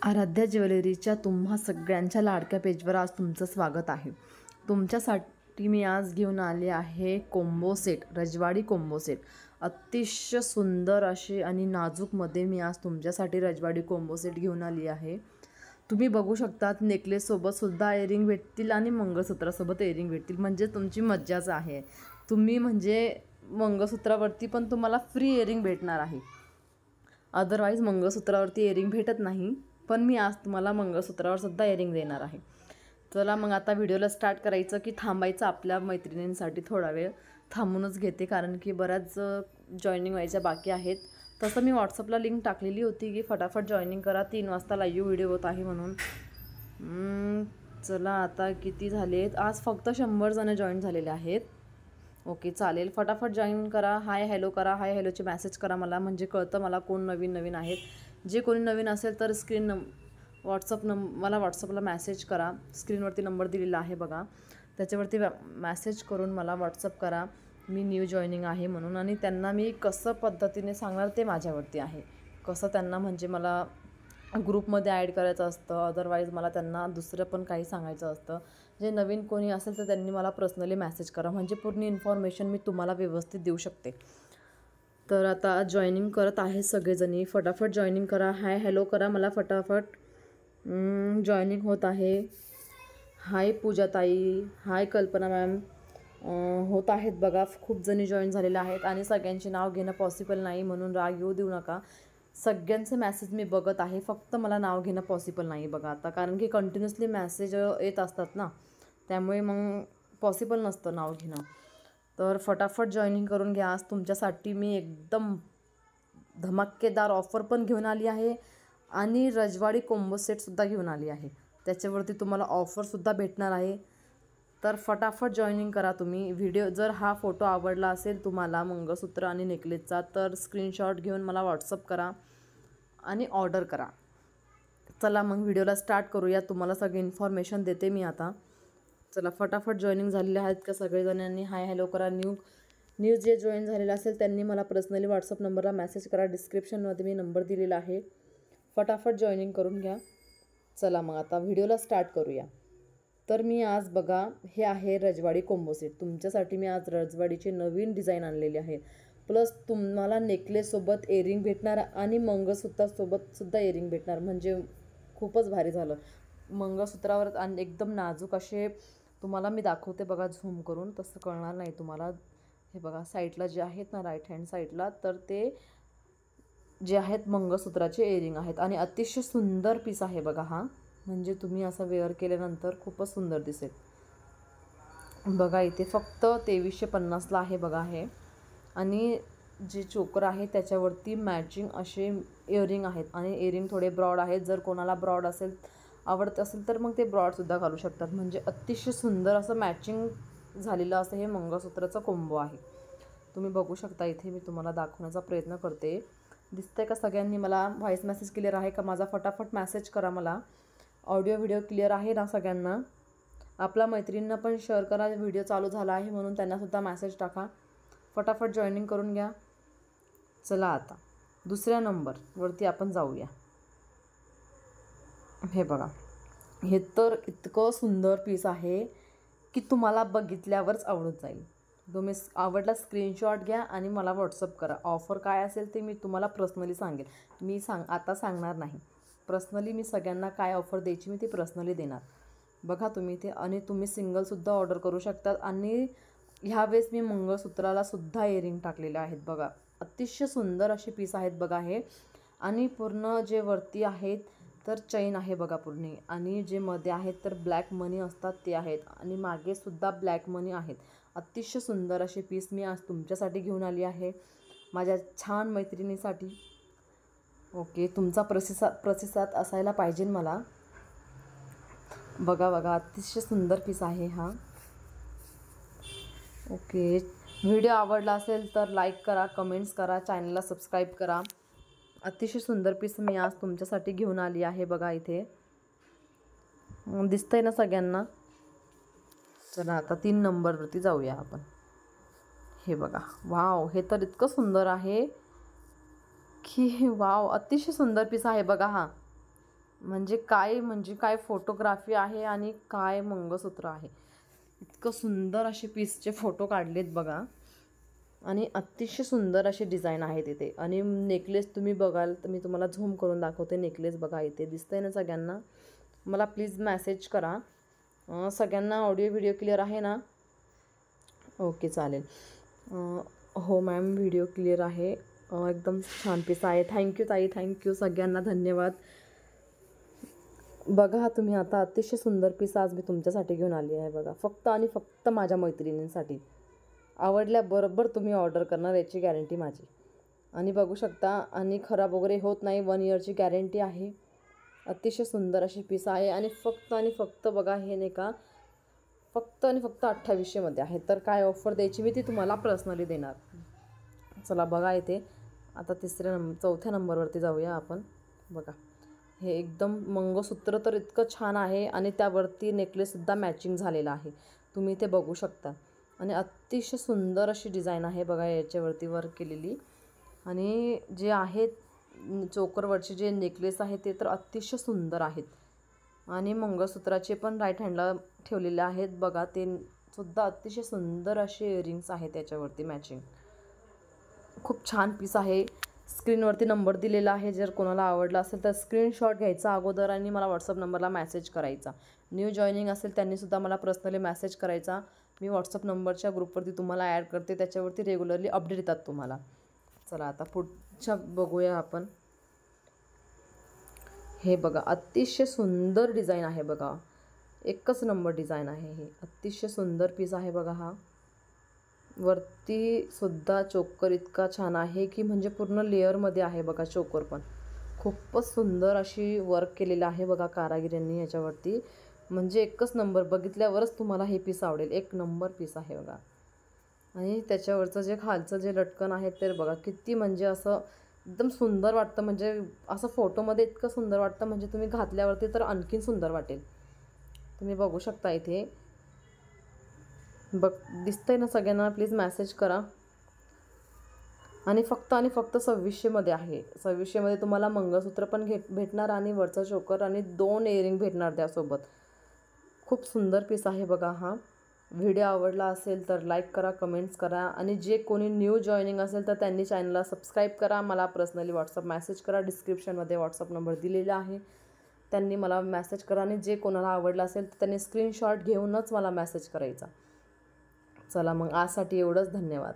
आराध्या ज्वेलरीच्या तुम्हा सगळ्यांच्या लाडक्या पेजवर आज तुमचं स्वागत आहे। तुमच्यासाठी मी आज घेऊन आले आहे कोम्बो सेट, रजवाडी कोम्बो सेट। अतिशय सुंदर असे आणि नाजूकमध्ये मी आज तुमच्यासाठी रजवाडी कोम्बो सेट घेऊन आली आहे। तुम्ही बघू शकतात नेकलेससोबत सुद्धा इयरिंग भेटतील आणि मंगळसूत्रासोबत इयरिंग भेटतील, म्हणजे तुमची मज्जाच आहे। तुम्ही म्हणजे मंगळसूत्रावरती पण तुम्हाला फ्री इयरिंग भेटणार आहे। अदरवाईज मंगळसूत्रावरती इयरिंग भेटत नाही, पण मी आज तुम्हाला मंगळसूत्रावर सुद्धा इयरिंग देणार आहे। चला मग आता व्हिडिओला स्टार्ट करायचं की थांबायचं आपल्या मैत्रिणींसाठी थोडा वेळ थांबूनच घेते, कारण की बऱ्याच जॉईनिंग व्हायच्या बाकी आहेत। तसं मी व्हॉट्सअपला लिंक टाकलेली होती की फटाफट जॉईनिंग करा, 3 वाजता लाईव्ह व्हिडिओ होत आहे म्हणून। चला आता किती झालेत, आज फक्त 100 जण जॉईन झालेले आहेत। ओके चालेल, फटाफट जॉईन करा, हाय हॅलो करा, हाय हॅलोचे मेसेज करा मला, म्हणजे कळतं मला कोण नवीन आहेत। जे कोणी नवीन असेल तर मला व्हॉट्सअपला मेसेज करा, स्क्रीनवरती नंबर दिलेला आहे बघा, त्याच्यावरती मेसेज करून मला व्हॉट्सअप करा मी न्यू जॉईनिंग आहे म्हणून। आणि त्यांना मी कसं पद्धतीने सांगणार ते माझ्यावरती आहे, कसं त्यांना म्हणजे मला ग्रुपमध्ये ॲड करायचं असतं, अदरवाईज मला त्यांना दुसरं पण काही सांगायचं असतं। जे नवीन कोणी असेल तर त्यांनी मला पर्सनली मेसेज करा, म्हणजे पूर्ण इन्फॉर्मेशन मी तुम्हाला व्यवस्थित देऊ शकते। तर आता जॉईनिंग करत आहे सगळेजणी, फटाफट जॉईनिंग करा, हाय हॅलो करा मला फटाफट। जॉईनिंग होत आहे। हाय पूजाताई, हाय कल्पना मॅम, होत आहेत बघा, खूप जणी जॉईन झालेल्या आहेत। आणि सगळ्यांचे नाव घेणं पॉसिबल नाही म्हणून राग येऊ देऊ नका, सगळ्यांचे मेसेज मी बघत आहे, फक्त मला नाव घेणं पॉसिबल नाही बघा आता, कारण की कंटिन्युअसली मेसेज येत असतात ना, त्यामुळे मग पॉसिबल नसतं नाव घेणं। तर फटाफट जॉईनिंग करून घ्या। आज तुमच्यासाठी मी एकदम धमाकेदार ऑफर पण घेऊन आली आहे आणि रजवाडी कोम्बो सेटसुद्धा घेऊन आली आहे, त्याच्यावरती तुम्हाला ऑफरसुद्धा भेटणार आहे। तर फटाफट जॉईनिंग करा तुम्ही। व्हिडिओ जर हा फोटो आवडला असेल तुम्हाला मंगळसूत्र आणि नेकलेसचा, तर स्क्रीनशॉट घेऊन मला व्हॉट्सअप करा आणि ऑर्डर करा। चला मग व्हिडिओला स्टार्ट करूया, तुम्हाला सगळी इन्फॉर्मेशन देते मी आता। चला फटाफट जॉईनिंग झालेले आहेत का सगळेजणांनी, हाय हॅलो करा। न्यू जे जॉईन झालेलं असेल त्यांनी मला पर्सनली व्हॉट्सअप नंबरला मेसेज करा, डिस्क्रिप्शनमध्ये मी नंबर दिलेला आहे, फटाफट जॉईनिंग करून घ्या। चला मग आता व्हिडिओला स्टार्ट करूया। तर मी आज बघा, हे आहे रजवाडी कोम्बो सेट, तुमच्यासाठी मी आज रजवाडीचे नवीन डिझाईन आणलेले आहे। प्लस तुम्हाला नेकलेससोबत इयरिंग भेटणार आणि मंगळसूत्रासोबत सुद्धा इयरिंग भेटणार, म्हणजे खूपच भारी झालं। मंगळसूत्रावर आणि एकदम नाजूक असे तुम्हाला मी दाखवते बघा झूम करून, तसं कळणार नाही तुम्हाला। हे बघा साईडला जे आहेत ना, राईट हँड साईडला, तर ते जे आहेत मंगळसूत्राचे इयरिंग आहेत आणि अतिशय सुंदर पीस आहे बघा हा, म्हणजे तुम्ही असं वेअर केल्यानंतर खूपच सुंदर दिसेल बघा। इथे फक्त 2350ला आहे बघा हे, आणि जे चोकर आहे त्याच्यावरती मॅचिंग असे इयरिंग आहेत आणि इयरिंग थोडे ब्रॉड आहेत, जर कोणाला ब्रॉड आवडत असेल तर मग ते ब्रॉडसुद्धा घालू शकतात, म्हणजे अतिशय सुंदर असं मॅचिंग झालेलं असं हे मंगळसूत्राचं कोम्बो आहे। तुम्ही बघू शकता, इथे मी तुम्हाला दाखवण्याचा प्रयत्न करते, दिसतंय का सगळ्यांनी? मला व्हॉईस मेसेज क्लिअर आहे का माझा? फटाफट मेसेज करा मला, ऑडिओ व्हिडिओ क्लिअर आहे ना सगळ्यांना? आपल्या मैत्रिणींना पण शेअर करा, व्हिडिओ चालू झाला आहे म्हणून त्यांनासुद्धा मेसेज टाका, फटाफट जॉईनिंग करून घ्या। चला आता दुसऱ्या नंबरवरती आपण जाऊया। हे बघा, हे तर इतकं सुंदर पीस आहे की तुम्हाला बघितल्यावरच आवडत जाईल। तुम्ही आवडला स्क्रीनशॉट घ्या आणि मला व्हॉट्सअप करा। ऑफर काय असेल ते मी तुम्हाला पर्सनली सांगेल, मी आता सांगणार नाही। पर्सनली मी सगळ्यांना काय ऑफर द्यायची मी ती पर्सनली देणार बघा तुम्ही इथे। आणि तुम्ही सिंगलसुद्धा ऑर्डर करू शकतात, आणि ह्यावेळेस मी मंगळसूत्राला सुद्धा इयरिंग टाकलेले आहेत बघा, अतिशय सुंदर असे पीस आहेत बघा हे। आणि पूर्ण जे वरती आहेत तर चैन आहे बघा पूर्ण, आणि जे मध्ये आहेत तर ब्लॅक मनी असतात ते आहेत, आणि मागे सुद्धा ब्लॅक मनी आहेत। अतिशय सुंदर असे पीस मी आज तुमच्यासाठी घेऊन आली आहे, माझ्या छान मैत्रिणीसाठी। ओके, तुमचा प्रतिसाद असायला पाहिजे मला। बघा बघा, अतिशय सुंदर पीस आहे हा। ओके, व्हिडिओ आवडला असेल तर लाईक करा, कमेंट्स करा, चॅनलला सबस्क्राईब करा। अतिशय सुंदर पीस मी आज तुमच्यासाठी घेऊन आली आहे बघा, इथे दिसतंय ना सगळ्यांना? चला आता 3 नंबरवरती जाऊया आपण। हे बघा, वाव, हे तर इतकं सुंदर आहे की वाव, अतिशय सुंदर पीस आहे बघा हा। म्हणजे काय फोटोग्राफी आहे आणि काय मंगळसूत्र आहे. इतकं सुंदर असे पीसचे फोटो काढलेत बघा आणि अतिशय सुंदर असे डिझाईन आहे तिथे. आणि नेकलेस तुम्ही बघाल तर मी तुम्हाला झूम करून दाखवते. नेकलेस बघा इथे दिसतंय ना सगळ्यांना. मला प्लीज मेसेज करा. सगळ्यांना ऑडिओ व्हिडिओ क्लिअर आहे ना? ओके चालेल. हो मॅम व्हिडिओ क्लिअर आहे. एकदम छान पीस आहे. थँक्यू ताई, थँक्यू. सगळ्यांना धन्यवाद. बघा तुम्ही आता अतिशय सुंदर पीस आज मी तुमच्यासाठी घेऊन आली आहे बघा. फक्त आणि फक्त माझ्या मैत्रिणींसाठी. आवडल्याबरोबर तुम्ही ऑर्डर करणार याची गॅरंटी माझी. आणि बघू शकता आणि खराब वगैरे होत नाही. 1 इयरची गॅरंटी आहे. अतिशय सुंदर अशी पीस आहे आणि फक्त बघा हे नाही का फक्त आणि फक्त 2800मध्ये आहे. तर काय ऑफर द्यायची मी ती तुम्हाला पर्सनली देणार. चला बघा इथे आता चौथ्या नंबरवरती जाऊया आपण. बघा हे एकदम मंगळसूत्र तर इतकं छान आहे आणि त्यावरती नेकलेससुद्धा मॅचिंग झालेला आहे. तुम्ही इथे बघू शकता. आणि अतिशय सुंदर अशी डिझाईन आहे बघा याच्यावरती वर्क केलेली. आणि जे आहेत चोकरवरचे जे नेकलेस आहे ते तर अतिशय सुंदर आहेत. आणि मंगळसूत्राचे पण राईट हँडला ठेवलेले आहेत बघा. ते सुद्धा अतिशय सुंदर असे इयरिंग्स आहेत त्याच्यावरती मॅचिंग. खूप छान पीस आहे. स्क्रीनवरती नंबर दिलेला आहे. जर कोणाला आवडला असेल तर स्क्रीनशॉट घ्यायचा अगोदर आणि मला व्हॉट्सअप नंबरला मेसेज करायचा. न्यू जॉईनिंग असेल त्यांनीसुद्धा मला पर्सनली मेसेज करायचा. मी व्हॉट्सअप नंबरच्या ग्रुपवरती तुम्हाला ॲड करते. त्याच्यावरती रेग्युलरली अपडेट येतात तुम्हाला. चला आता पुढच्या बघूया आपण. हे बघा अतिशय सुंदर डिझाईन आहे बघा. एकच नंबर डिझाईन आहे हे. अतिशय सुंदर पीस आहे बघा हा. वरती सुद्धा चोकर इतका छान आहे की म्हणजे पूर्ण लेअरमध्ये आहे बघा. चोकर पण खूपच सुंदर अशी वर्क केलेलं आहे बघा कारागिरांनी याच्यावरती. म्हणजे एकच नंबर. बघितल्यावरच तुम्हाला हे पीस आवडेल. एक नंबर पीस आहे बघा. आणि त्याच्यावरचं जे खालचं जे लटकन आहे ते बघा किती म्हणजे असं एकदम सुंदर वाटतं. म्हणजे असं फोटोमध्ये इतकं सुंदर वाटतं म्हणजे तुम्ही घातल्यावरती तर आणखीन सुंदर वाटेल. तुम्ही बघू शकता इथे दिसतंय ना सगळ्यांना. प्लीज मेसेज करा. आणि फक्त 2600मध्ये आहे. 2600मध्ये तुम्हाला मंगळसूत्र पण भेटणार आणि वरचा चोकर आणि 2 इयरिंग भेटणार त्यासोबत. खूप सुंदर पीस आहे बघा हा. व्हिडिओ आवडला असेल तर लाईक करा, कमेंट्स करा. आणि जे कोणी न्यू जॉईनिंग असेल तर त्यांनी चॅनलला सबस्क्राईब करा. मला पर्सनली व्हॉट्सअप मेसेज करा. डिस्क्रिप्शनमध्ये व्हॉट्सअप नंबर दिलेला आहे. त्यांनी मला मेसेज करा. आणि जे कोणाला आवडलं असेल तर त्यांनी स्क्रीनशॉट घेऊनच मला मेसेज करायचा. चला मग आजसाठी एवढंच. धन्यवाद.